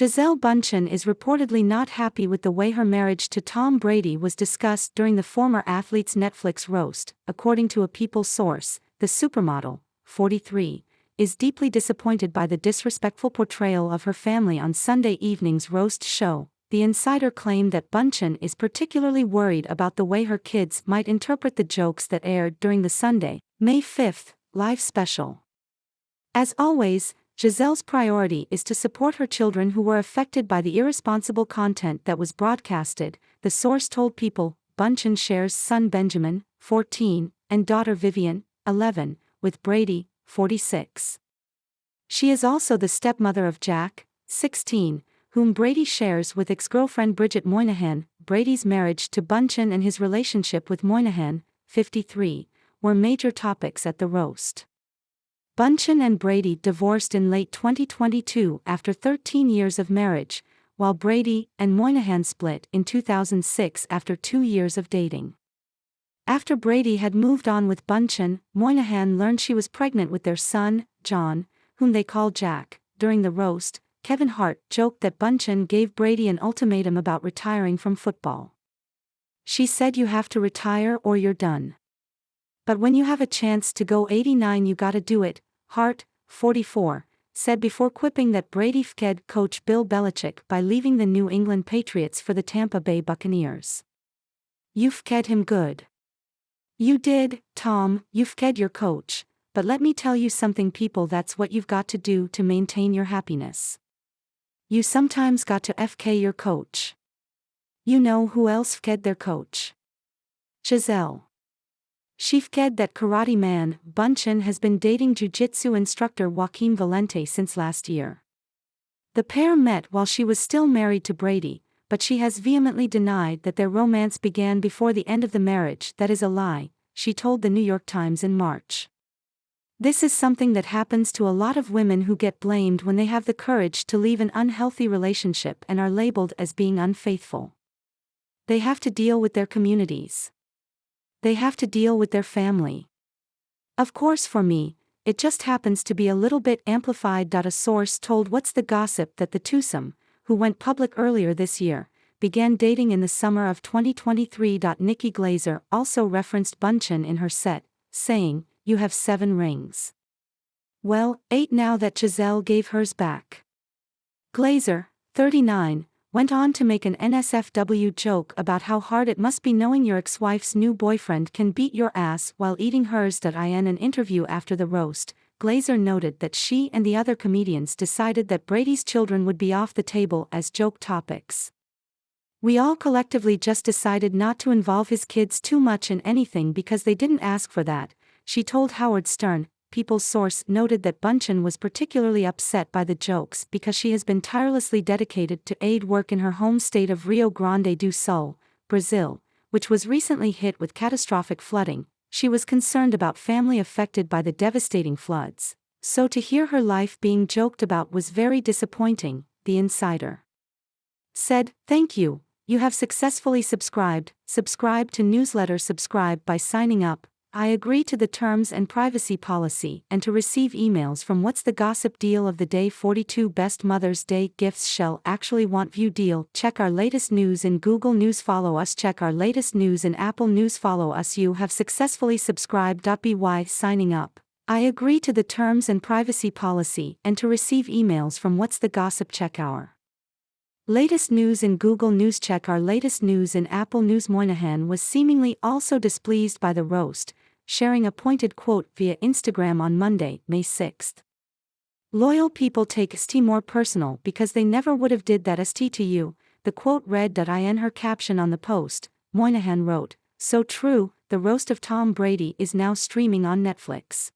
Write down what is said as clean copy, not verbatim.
Gisele Bundchen is reportedly not happy with the way her marriage to Tom Brady was discussed during the former athlete's Netflix roast. According to a People source, the supermodel, 43, is deeply disappointed by the disrespectful portrayal of her family on Sunday evening's roast show. The insider claimed that Bundchen is particularly worried about the way her kids might interpret the jokes that aired during the Sunday, May 5, live special. As always, Gisele's priority is to support her children who were affected by the irresponsible content that was broadcasted, the source told People. Bundchen shares son Benjamin, 14, and daughter Vivian, 11, with Brady, 46. She is also the stepmother of Jack, 16, whom Brady shares with ex-girlfriend Bridget Moynihan. Brady's marriage to Bundchen and his relationship with Moynihan, 53, were major topics at the roast. Bundchen and Brady divorced in late 2022 after 13 years of marriage, while Brady and Moynihan split in 2006 after 2 years of dating. After Brady had moved on with Bundchen, Moynihan learned she was pregnant with their son, John, whom they called Jack. During the roast, Kevin Hart joked that Bundchen gave Brady an ultimatum about retiring from football. "She said you have to retire or you're done. But when you have a chance to go 89 you gotta do it," Hart, 44, said before quipping that Brady fked coach Bill Belichick by leaving the New England Patriots for the Tampa Bay Buccaneers. "You fked him good. You did, Tom, you fked your coach, but let me tell you something people, that's what you've got to do to maintain your happiness. You sometimes got to FK your coach." You know who else fked their coach? Gisele. She fked that karate man. Bundchen has been dating jiu-jitsu instructor Joaquin Valente since last year. The pair met while she was still married to Brady, but she has vehemently denied that their romance began before the end of the marriage. "That is a lie," she told the New York Times in March. "This is something that happens to a lot of women who get blamed when they have the courage to leave an unhealthy relationship and are labeled as being unfaithful. They have to deal with their communities. They have to deal with their family. Of course, for me, it just happens to be a little bit amplified." A source told What's the Gossip that the twosome, who went public earlier this year, began dating in the summer of 2023. Nikki Glaser also referenced Bundchen in her set, saying, "You have 7 rings. Well, 8 now that Gisele gave hers back." Glaser, 39, went on to make an NSFW joke about how hard it must be knowing your ex-wife's new boyfriend can beat your ass while eating hers. In an interview after the roast, Glaser noted that she and the other comedians decided that Brady's children would be off the table as joke topics. "We all collectively just decided not to involve his kids too much in anything because they didn't ask for that," she told Howard Stern. People's source noted that Bundchen was particularly upset by the jokes because she has been tirelessly dedicated to aid work in her home state of Rio Grande do Sul, Brazil, which was recently hit with catastrophic flooding. She was concerned about family affected by the devastating floods, so to hear her life being joked about was very disappointing, the insider said. "Thank you, you have successfully subscribed. Subscribe to newsletter. Subscribe by signing up. I agree to the terms and privacy policy and to receive emails from What's the Gossip Deal of the Day. 42 Best Mother's Day Gifts Shall Actually Want View Deal. Check our latest news in Google News. Follow us. Check our latest news in Apple News. Follow us. You have successfully subscribed. By signing up, I agree to the terms and privacy policy and to receive emails from What's the Gossip. Check our latest news in Google News. Check our latest news in Apple News. Moynihan was seemingly also displeased by the roast, sharing a pointed quote via Instagram on Monday, May 6. "Loyal people take st more personal because they never would have did that st to you," the quote read. In her caption on the post, Moynihan wrote, "So true, the roast of Tom Brady is now streaming on Netflix."